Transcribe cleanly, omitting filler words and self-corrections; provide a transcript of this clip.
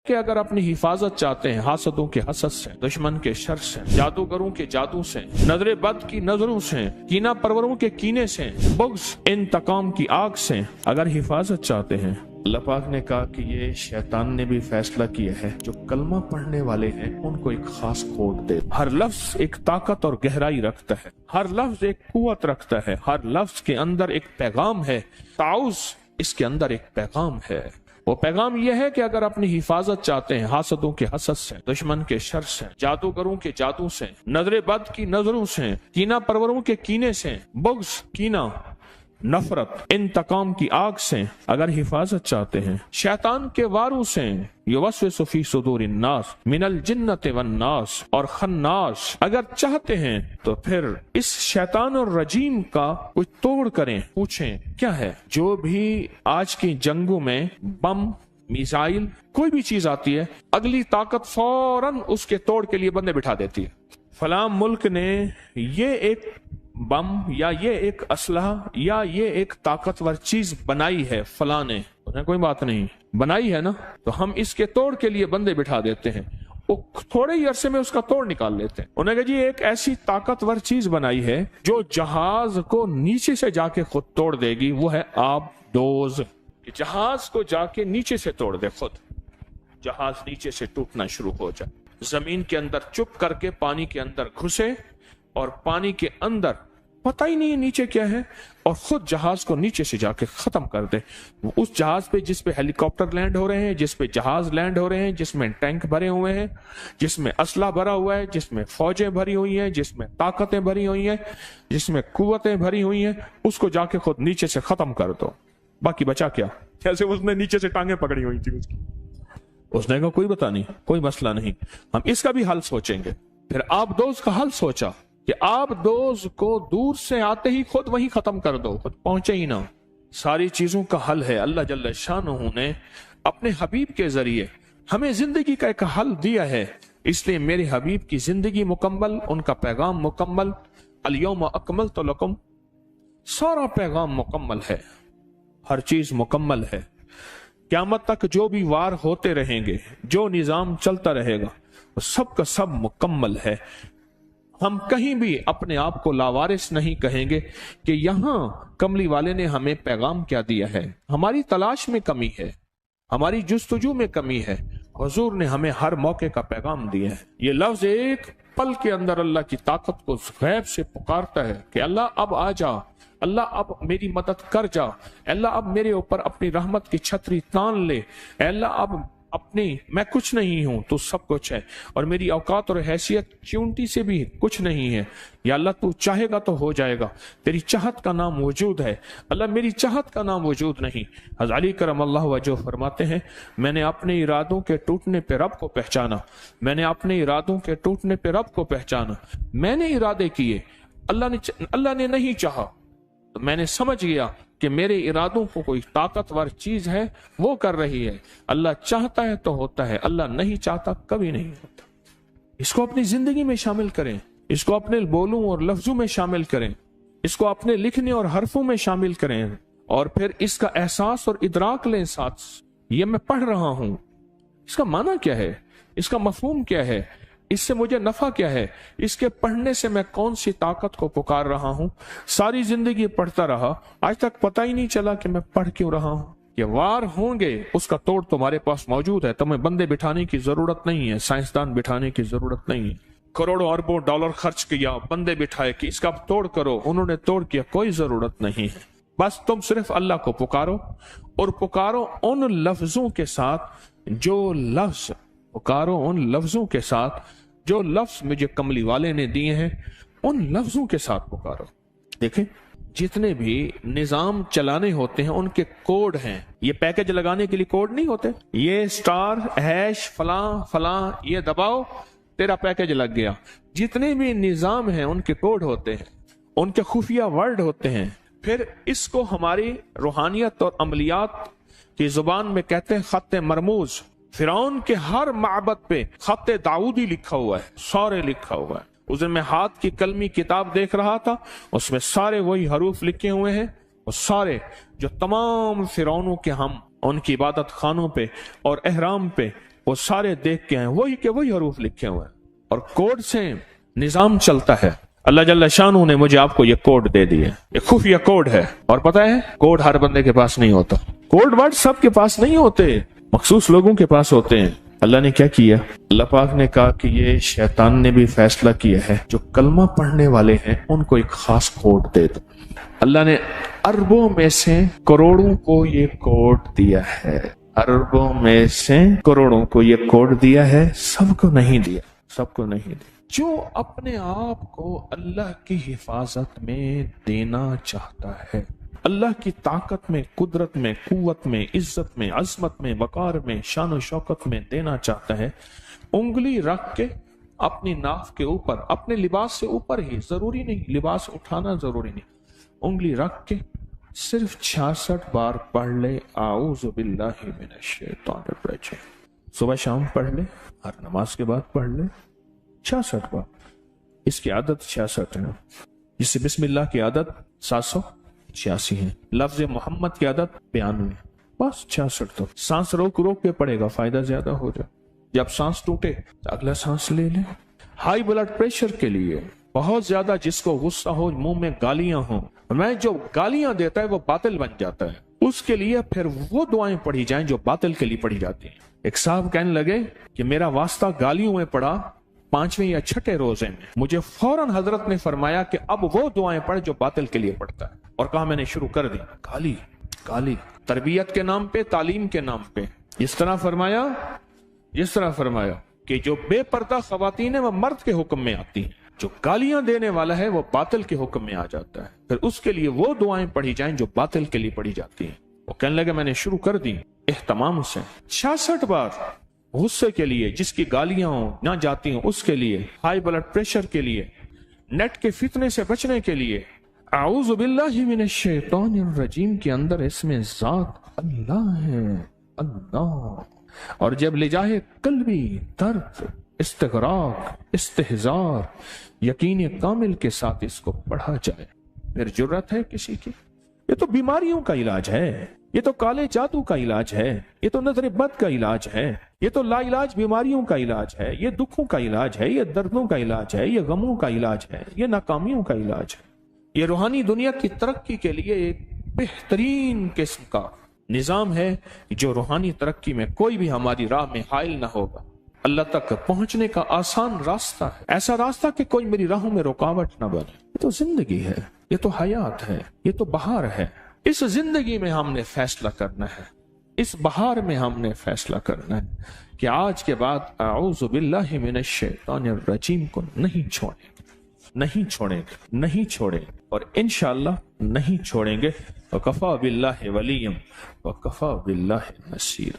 کہ اگر اپنی حفاظت چاہتے ہیں حاسدوں کے حسد سے، دشمن کے شر سے، جادوگروں کے جادو سے، نظر بد کی نظروں سے، کینہ پروروں کے کینے سے، بغض انتقام کی آگ سے اگر حفاظت چاہتے ہیں، اللہ پاک نے کہا کہ یہ شیطان نے بھی فیصلہ کیا ہے جو کلمہ پڑھنے والے ہیں ان کو ایک خاص کوڈ دے۔ ہر لفظ ایک طاقت اور گہرائی رکھتا ہے، ہر لفظ ایک قوت رکھتا ہے، ہر لفظ کے اندر ایک پیغام ہے۔ تعوذ اس کے اندر ایک پیغام ہے، وہ پیغام یہ ہے کہ اگر اپنی حفاظت چاہتے ہیں حاسدوں کے حسد سے، دشمن کے شر سے، جادوگروں کے جادو سے، نظر بد کی نظروں سے، کینہ پروروں کے کینے سے، بغض، کینہ، نفرت، انتقام کی آگ سے اگر حفاظت چاہتے ہیں، شیطان کے واروں سے، یوسوس فی صدور الناس من الجنۃ والناس اور خناس اگر چاہتے ہیں تو پھر اس شیطان الرجیم کا کچھ توڑ کریں۔ پوچھیں کیا ہے؟ جو بھی آج کی جنگوں میں بم، میزائل، کوئی بھی چیز آتی ہے، اگلی طاقت فوراً اس کے توڑ کے لیے بندے بٹھا دیتی ہے۔ فلاں ملک نے یہ ایک بم یا یہ ایک اسلحہ یا یہ ایک طاقتور چیز بنائی ہے، فلاں نے، کوئی بات نہیں، بنائی ہے نا، تو ہم اس کے توڑ کے لیے بندے بٹھا دیتے ہیں، وہ تھوڑے ہی عرصے میں اس کا توڑ نکال لیتے ہیں۔ انہوں نے کہا جی ایک ایسی طاقتور چیز بنائی ہے جو جہاز کو نیچے سے جا کے خود توڑ دے گی، وہ ہے آب دوز، کہ جہاز کو جا کے نیچے سے توڑ دے، خود جہاز نیچے سے ٹوٹنا شروع ہو جائے، زمین کے اندر چپ کر کے پانی کے اندر گھسے اور پانی کے اندر پتہ ہی نہیں نیچے کیا ہے، اور خود جہاز کو نیچے سے جا کے ختم کر دے۔ اس جہاز پہ جس پہ ہیلی کاپٹر لینڈ ہو رہے ہیں، جس پہ جہاز لینڈ ہو رہے ہیں، جس میں ٹینک بھرے ہوئے ہیں، جس میں اسلحہ بھرا ہوا ہے، جس میں فوجیں بھری ہوئی ہیں، جس میں طاقتیں بھری ہوئی ہیں، جس میں قوتیں بھری ہوئی ہیں، اس کو جا کے خود نیچے سے ختم کر دو، باقی بچا کیا؟ جیسے اس نے نیچے سے ٹانگیں پکڑی ہوئی تھی اس نے کہا کوئی بتا نہیں، کوئی مسئلہ نہیں، ہم اس کا بھی حل سوچیں گے۔ پھر آب دوز کا حل سوچا کہ آب دوز کو دور سے آتے ہی خود وہیں ختم کر دو، خود پہنچے ہی نہ۔ ساری چیزوں کا حل ہے۔ اللہ جل شانہ نے اپنے حبیب کے ذریعے ہمیں زندگی کا ایک حل دیا ہے، اس لیے میرے حبیب کی زندگی مکمل، ان کا پیغام مکمل، الیوم اکملت لکم، سارا پیغام مکمل ہے، ہر چیز مکمل ہے۔ قیامت تک جو بھی وار ہوتے رہیں گے، جو نظام چلتا رہے گا، وہ سب کا سب مکمل ہے۔ ہم کہیں بھی اپنے آپ کو لاوارث نہیں کہیں گے کہ یہاں کملی والے نے ہمیں پیغام کیا دیا ہے۔ ہماری تلاش میں کمی ہے، ہماری جستجو میں کمی ہے، حضور نے ہمیں ہر موقع کا پیغام دیا ہے۔ یہ لفظ ایک پل کے اندر اللہ کی طاقت کو غیب سے پکارتا ہے کہ اللہ اب آ جا، اللہ اب میری مدد کر جا، اللہ اب میرے اوپر اپنی رحمت کی چھتری تان لے، اللہ اب اپنی، میں کچھ نہیں ہوں، تو سب کچھ ہے، اور میری اوقات اور حیثیت چونٹی سے بھی کچھ نہیں ہے، یا اللہ تو چاہے گا تو ہو جائے گا، تیری چاہت کا نام وجود ہے، اللہ میری چاہت کا نام وجود نہیں۔ حضرت علی کرم اللہ وجہ فرماتے ہیں میں نے اپنے ارادوں کے ٹوٹنے پہ رب کو پہچانا، میں نے اپنے ارادوں کے ٹوٹنے پہ رب کو پہچانا، میں نے ارادے کیے، اللہ نے نہیں چاہا، تو میں نے سمجھ گیا کہ میرے ارادوں کو کوئی طاقتور چیز ہے وہ کر رہی ہے، اللہ چاہتا ہے تو ہوتا ہے، اللہ نہیں چاہتا کبھی نہیں ہوتا۔ اس کو اپنی زندگی میں شامل کریں، اس کو اپنے بولوں اور لفظوں میں شامل کریں، اس کو اپنے لکھنے اور حرفوں میں شامل کریں، اور پھر اس کا احساس اور ادراک لیں ساتھ، یہ میں پڑھ رہا ہوں، اس کا معنی کیا ہے، اس کا مفہوم کیا ہے، اس سے مجھے نفع کیا ہے، اس کے پڑھنے سے میں کون سی طاقت کو پکار رہا ہوں۔ ساری زندگی پڑھتا رہا، آج تک پتہ ہی نہیں چلا کہ میں پڑھ کیوں رہا ہوں۔ یہ وار ہوں گے، اس کا توڑ تمہارے پاس موجود ہے، تمہیں بندے بٹھانے کی ضرورت نہیں ہے، سائنسدان بٹھانے کی ضرورت نہیں ہے، کروڑوں اربوں ڈالر خرچ کیا، بندے بٹھائے کہ اس کا توڑ کرو، انہوں نے توڑ کیا، کوئی ضرورت نہیں ہے۔ بس تم صرف اللہ کو پکارو، اور پکارو ان لفظوں کے ساتھ جو لفظ مجھے کملی والے نے دیے ہیں، ان لفظوں کے ساتھ پکارو۔ دیکھیں جتنے بھی نظام چلانے ہوتے ہیں ان کے کوڈ ہیں، یہ پیکج لگانے کے لیے کوڈ نہیں ہوتے، یہ سٹار ہیش فلاں فلاں یہ دباؤ تیرا پیکج لگ گیا۔ جتنے بھی نظام ہیں ان کے کوڈ ہوتے ہیں، ان کے خفیہ ورڈ ہوتے ہیں، پھر اس کو ہماری روحانیت اور عملیات کی زبان میں کہتے ہیں خط مرموز۔ فرعون کے ہر معبد پہ خط داؤدی لکھا ہوا ہے، سارے لکھا ہوا ہے۔ اس دن میں ہاتھ کی قلمی کتاب دیکھ رہا تھا، اس میں سارے وہی حروف لکھے ہوئے ہیں، وہ سارے جو تمام فرعونوں کے ہم ان کی عبادت خانوں پہ اور احرام پہ وہ سارے دیکھ کے ہیں وہی کے وہی حروف لکھے ہوئے ہیں اور کوڈ سے نظام چلتا ہے. اللہ جل شانہ نے مجھے آپ کو یہ کوڈ دے دیے, یہ خفیہ کوڈ ہے. اور پتہ ہے کوڈ ہر بندے کے پاس نہیں ہوتا, کوڈ ورڈ سب کے پاس نہیں ہوتے, مخصوص لوگوں کے پاس ہوتے ہیں. اللہ نے کیا کیا؟ اللہ پاک نے کہا کہ یہ شیطان نے بھی فیصلہ کیا ہے جو کلمہ پڑھنے والے ہیں ان کو ایک خاص کوڈ دے دو. اللہ نے اربوں میں سے کروڑوں کو یہ کوڈ دیا ہے, اربوں میں سے کروڑوں کو یہ کوڈ دیا ہے, سب کو نہیں دیا, سب کو نہیں دیا. جو اپنے آپ کو اللہ کی حفاظت میں دینا چاہتا ہے, اللہ کی طاقت میں, قدرت میں, قوت میں, عزت میں, عظمت میں, وقار میں, شان و شوکت میں دینا چاہتا ہے, انگلی رکھ کے اپنی ناف کے اوپر, اپنے لباس سے اوپر ہی, ضروری نہیں لباس اٹھانا ضروری نہیں, انگلی رکھ کے صرف 66 بار پڑھ لے اعوذ باللہ من الشیطان الرجیم. صبح شام پڑھ لے, ہر نماز کے بعد پڑھ لے 66 بار. اس کی عادت 66 ہے, جس سے بسم اللہ کی عادت 786 ہے, لفظ محمد کی عادت 92, بس 66. تو سانس روک روک کے پڑے گا, فائدہ زیادہ ہو جائے. جب سانس ٹوٹے تو اگلا سانس لے لیں. ہائی بلڈ پریشر کے لیے بہت زیادہ, جس کو غصہ ہو, منہ میں گالیاں ہوں, میں جو گالیاں دیتا ہے وہ باطل بن جاتا ہے, اس کے لیے پھر وہ دعائیں پڑھی جائیں جو باطل کے لیے پڑھی جاتی ہیں. ایک صاحب کہنے لگے کہ میرا واسطہ گالیوں میں پڑا 5ویں یا 6 روزے میں, مجھے فوراً حضرت نے فرمایا کہ اب وہ دعائیں پڑھ جو باطل کے لیے پڑھتا ہے, اور کہا میں نے شروع کر دی گالی گالی, تربیت کے نام پہ, تعلیم کے نام پہ. اس طرح فرمایا کہ جو بے پردہ خواتین ہیں وہ مرد کے حکم میں آتی ہیں, جو گالیاں دینے والا ہے وہ باطل کے حکم میں آ جاتا ہے. پھر اس کے لیے وہ دعائیں پڑھی جائیں جو باطل کے لیے پڑھی جاتی ہیں. وہ کہنے لگے میں نے شروع کر دی اہتمام سے 66 بار, غصے کے لیے, جس کی گالیاں نہ جاتی ہوں اس کے لیے, ہائی بلڈ پریشر کے لیے, نیٹ کے فتنے سے بچنے کے لیے. اعوذ باللہ من الشیطان الرجیم کے اندر اس میں ذات اللہ ہے, اللہ. اور جب لے جائے قلبی درد, استغراق, استحزار, یقین کامل کے ساتھ اس کو پڑھا جائے, پھر جرت ہے کسی کی. یہ تو بیماریوں کا علاج ہے, یہ تو کالے جادو کا علاج ہے, یہ تو نظر بد کا علاج ہے, یہ تو لا علاج بیماریوں کا علاج ہے, یہ دکھوں کا علاج ہے, یہ دردوں کا علاج ہے, یہ غموں کا علاج ہے, یہ ناکامیوں کا علاج ہے. یہ روحانی دنیا کی ترقی کے لیے ایک بہترین قسم کا نظام ہے جو روحانی ترقی میں کوئی بھی ہماری راہ میں حائل نہ ہوگا. اللہ تک پہنچنے کا آسان راستہ ہے, ایسا راستہ کہ کوئی میری راہوں میں رکاوٹ نہ بنے. یہ تو زندگی ہے, یہ تو حیات ہے, یہ تو بہار ہے. اس زندگی میں ہم نے فیصلہ کرنا ہے, اس بہار میں ہم نے فیصلہ کرنا ہے کہ آج کے بعد اعوذ باللہ من الشیطان الرجیم کو نہیں چھوڑیں گے, نہیں چھوڑیں گے, اور انشاءاللہ نہیں چھوڑیں گے. وکفی باللہ ولیم وکفی باللہ نصیر.